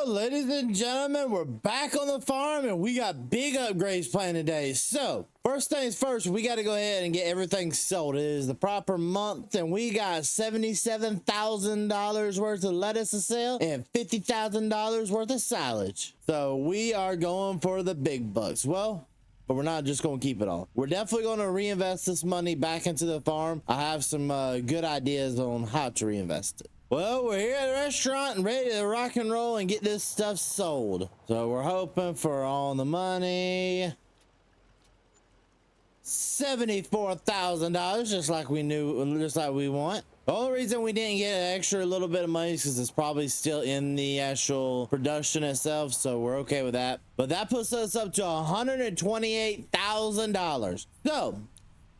ladies and gentlemen, we're back on the farm and we got big upgrades planned today. So first things first, we got to go ahead and get everything sold. It is the proper month and we got $77,000 worth of lettuce to sell and $50,000 worth of silage. So we are going for the big bucks. Well, but we're not just going to keep it all. We're definitely going to reinvest this money back into the farm. I have some good ideas on how to reinvest it. Well, we're here at the restaurant and ready to rock and roll and get this stuff sold. So we're hoping for all the money. $74,000, just like we knew, just like we want. The only reason we didn't get an extra little bit of money is because it's probably still in the actual production itself, so we're okay with that. But that puts us up to $128,000. So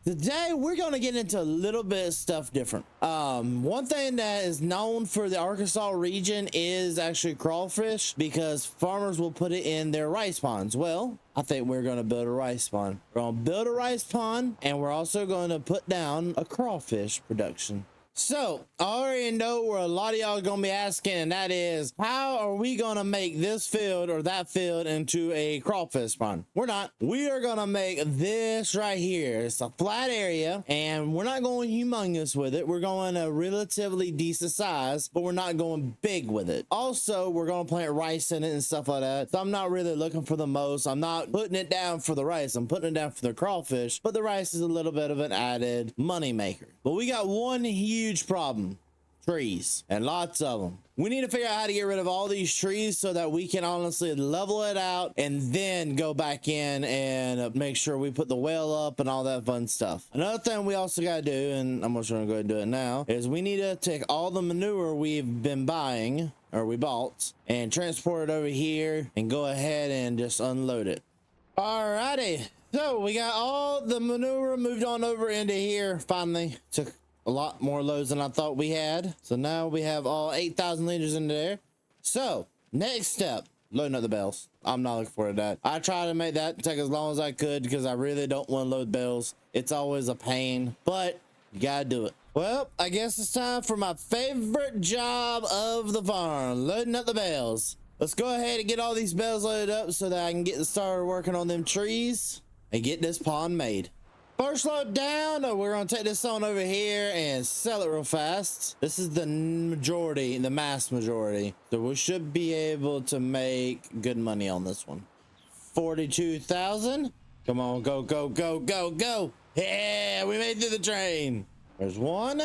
today we're going to get into a little bit of stuff different. One thing that is known for the Arkansas region is actually crawfish, because farmers will put it in their rice ponds. Well, I think we're going to build a rice pond. We're going to build a rice pond, and we're also going to put down a crawfish production. So I already know where a lot of y'all are going to be asking, and that is, how are we going to make this field or that field into a crawfish pond? We're not. We are going to make this right here. It's a flat area, and we're not going humongous with it. We're going a relatively decent size, but we're not going big with it. Also, we're going to plant rice in it and stuff like that. So I'm not really looking for the most. I'm not putting it down for the rice. I'm putting it down for the crawfish, but the rice is a little bit of an added money maker. But we got one huge problem: trees, and lots of them. We need to figure out how to get rid of all these trees so that we can honestly level it out and then go back in and make sure we put the well up and all that fun stuff. Another thing we also got to do, and I'm just going to go ahead and do it now, is we need to take all the manure we've been buying, or we bought, and transport it over here and go ahead and just unload it. Alrighty, so we got all the manure moved on over into here. Finally took a lot more loads than I thought we had. So now we have all 8,000 liters in there. So next step, loading up the bales. I'm not looking forward to that. I try to make that take as long as I could because I really don't want to load bales. It's always a pain, but you gotta do it. Well, I guess it's time for my favorite job of the farm, loading up the bales. Let's go ahead and get all these bales loaded up so that I can get started working on them trees and get this pond made. First load down, we're going to take this on over here and sell it real fast. This is the majority, the mass majority. So we should be able to make good money on this one. 42,000. Come on, go, go, go, go, go. Yeah, we made it through the train. There's one.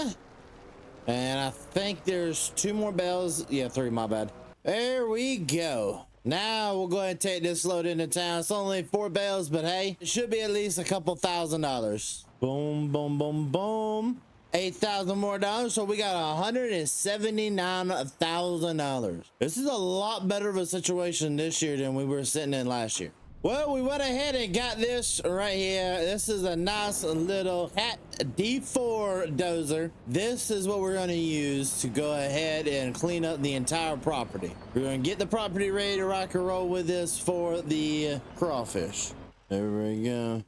And I think there's two more bales. Yeah, three, my bad. There we go. Now we'll go ahead and take this load into town. It's only 4 bales, but hey, it should be at least a couple $1,000s. Boom, boom, boom, boom. 8,000 more dollars. So we got $179,000. This is a lot better of a situation this year than we were sitting in last year. Well, we went ahead and got this right here. This is a nice little Cat D4 dozer. This is what we're going to use to go ahead and clean up the entire property. We're going to get the property ready to rock and roll with this for the crawfish. There we go.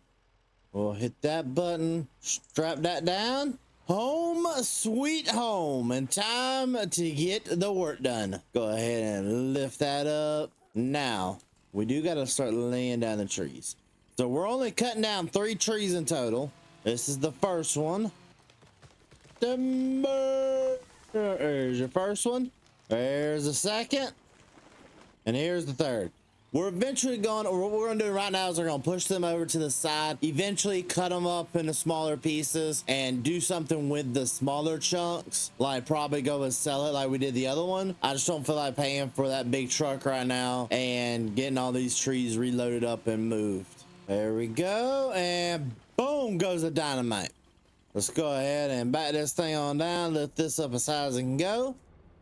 We'll hit that button, strap that down. Home sweet home, and time to get the work done. Go ahead and lift that up. Now we do got to start laying down the trees. So we're only cutting down 3 trees in total. This is the first one. There's your first one. There's the second. And here's the third. We're eventually going, or what we're going to do right now is we're going to push them over to the side, eventually cut them up into smaller pieces and do something with the smaller chunks, like probably go and sell it like we did the other one. I just don't feel like paying for that big truck right now and getting all these trees reloaded up and moved. There we go, and boom goes the dynamite. Let's go ahead and back this thing on down, lift this up as high as it can go,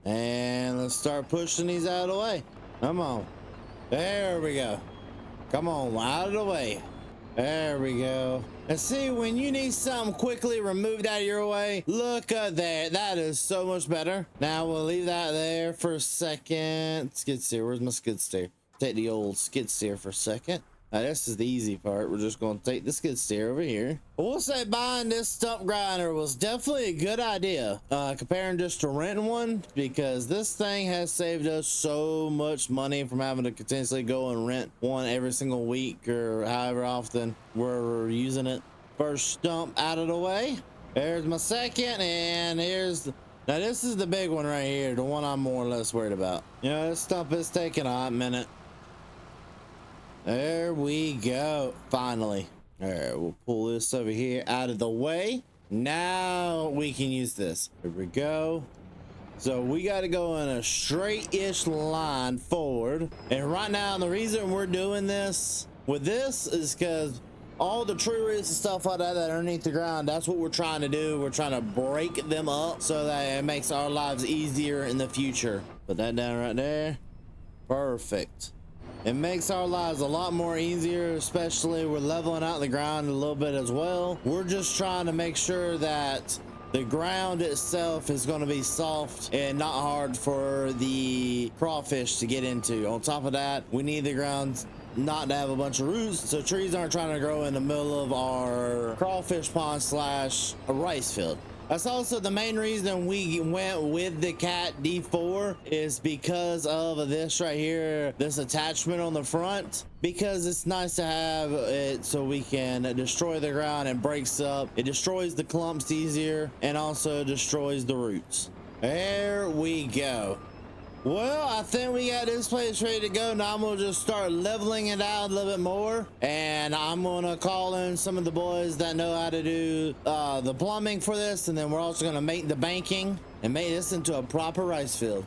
and let's start pushing these out of the way. Come on. There we go. Come on, out of the way. There we go. And see, when you need something quickly removed out of your way, look at that. That is so much better. Now we'll leave that there for a second. Skid steer. Where's my skid steer? Take the old skid steer for a second. Now, this is the easy part. We're just going to take the skid steer over here. We'll say buying this stump grinder was definitely a good idea, comparing just to renting one, because this thing has saved us so much money from having to continuously go and rent one every single week or however often we're using it. First stump out of the way. There's my second, and here's now this is the big one right here, the one I'm more or less worried about. You know, this stump is taking a hot minute. There we go, finally. All right, we'll pull this over here out of the way. Now we can use this. Here we go. So we got to go in a straight-ish line forward. And right now, the reason we're doing this with this is because all the tree roots and stuff like that are underneath the ground, that's what we're trying to do. We're trying to break them up so that it makes our lives easier in the future. Put that down right there. Perfect. It makes our lives a lot more easier, especially we're leveling out the ground a little bit as well. We're just trying to make sure that the ground itself is going to be soft and not hard for the crawfish to get into. On top of that, we need the ground not to have a bunch of roots so trees aren't trying to grow in the middle of our crawfish pond slash a rice field. That's also the main reason we went with the Cat D4 is because of this right here, this attachment on the front, because it's nice to have it so we can destroy the ground and breaks up. It destroys the clumps easier and also destroys the roots. There we go. Well, I think we got this place ready to go. Now I'm gonna just start leveling it out a little bit more, and I'm gonna call in some of the boys that know how to do the plumbing for this, and then we're also gonna make the banking and make this into a proper rice field.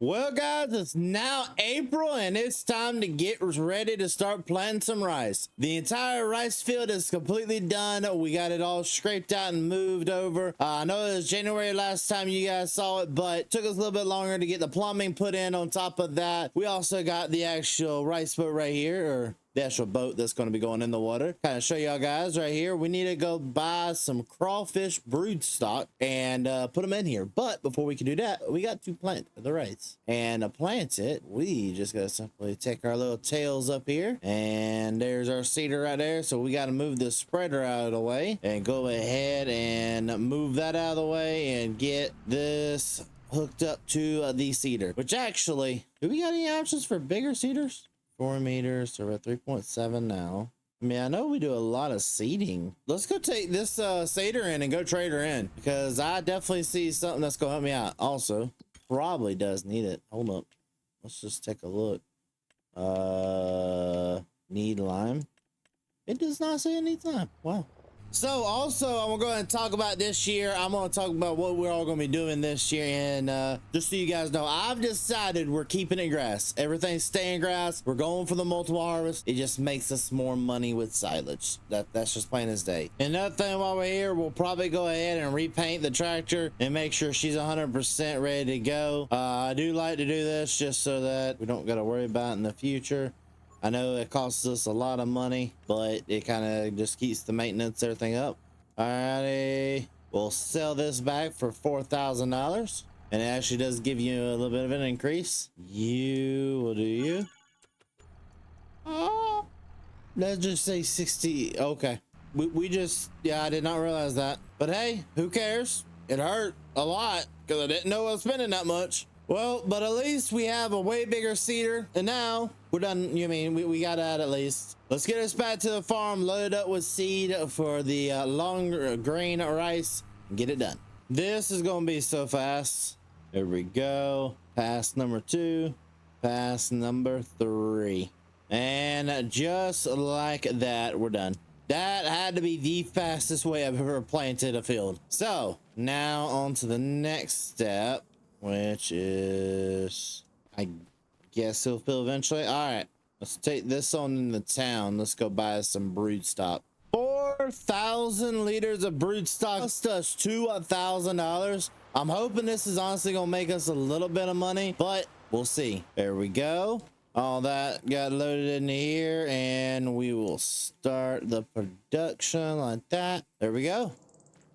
Well, guys, it's now April and it's time to get ready to start planting some rice. The entire rice field is completely done. We got it all scraped out and moved over. I know it was January last time you guys saw it, but it took us a little bit longer to get the plumbing put in. On top of that, we also got the actual rice boat right here, or the actual boat that's going to be going in the water. Kind of show y'all guys right here. We need to go buy some crawfish brood stock and put them in here. But before we can do that, we got to plant the rice. And to plant it, we just got to simply take our little tails up here. And there's our seeder right there. So we got to move the spreader out of the way and go ahead and move that out of the way and get this hooked up to the seeder. Which actually, do we got any options for bigger seeders? 4 meters, so we're at 3.7 now. I mean, I know we do a lot of seeding. Let's go take this seeder in and go trade her in, because I definitely see something that's gonna help me out. Also, probably does need it. Hold up. Let's just take a look. Need lime. It does not say it needs lime. Wow. So also, I'm gonna go ahead and talk about this year. I'm gonna talk about what we're all gonna be doing this year, and just so you guys know, I've decided we're keeping it grass. Everything's staying grass. We're going for the multiple harvest. It just makes us more money with silage. That's just plain as day. Another thing, while we're here, we'll probably go ahead and repaint the tractor and make sure she's 100% ready to go. I do like to do this just so that we don't gotta worry about it in the future. I know it costs us a lot of money, but it kind of just keeps the maintenance, everything up. Alrighty, we'll sell this back for $4,000, and it actually does give you a little bit of an increase. You will do you. Oh, let's just say 60. Okay, we just, yeah, I did not realize that, but hey, who cares? It hurt a lot because I didn't know I was spending that much. Well, but at least we have a way bigger seeder, and now we're done. You mean we got that at least. Let's get us back to the farm, load up with seed for the long grain rice, and get it done. This is gonna be so fast. There we go. Pass number 2, pass number 3, and just like that, we're done. That had to be the fastest way I've ever planted a field. So now on to the next step, which is, I guess he'll fill eventually. All right, let's take this on in the town. Let's go buy some brood stock. 4,000 liters of brood stock cost us $2,000. I'm hoping this is honestly gonna make us a little bit of money, but we'll see. There we go. All that got loaded in here, and we will start the production like that. There we go.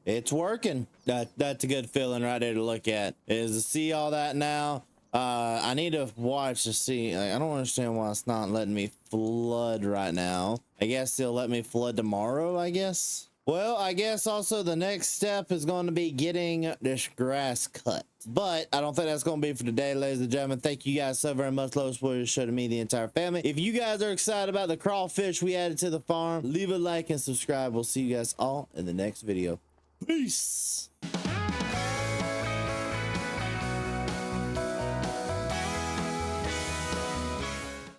It's working. That's a good feeling right there to look at, is to see all that now. I need to watch to see. Like, I don't understand why it's not letting me flood right now. I guess they'll let me flood tomorrow, I guess. Well, I guess also the next step is going to be getting this grass cut. But I don't think that's going to be for today, ladies and gentlemen. Thank you guys so very much. Lowest Warrior Show to me, the entire family. If you guys are excited about the crawfish we added to the farm, leave a like and subscribe. We'll see you guys all in the next video. Peace.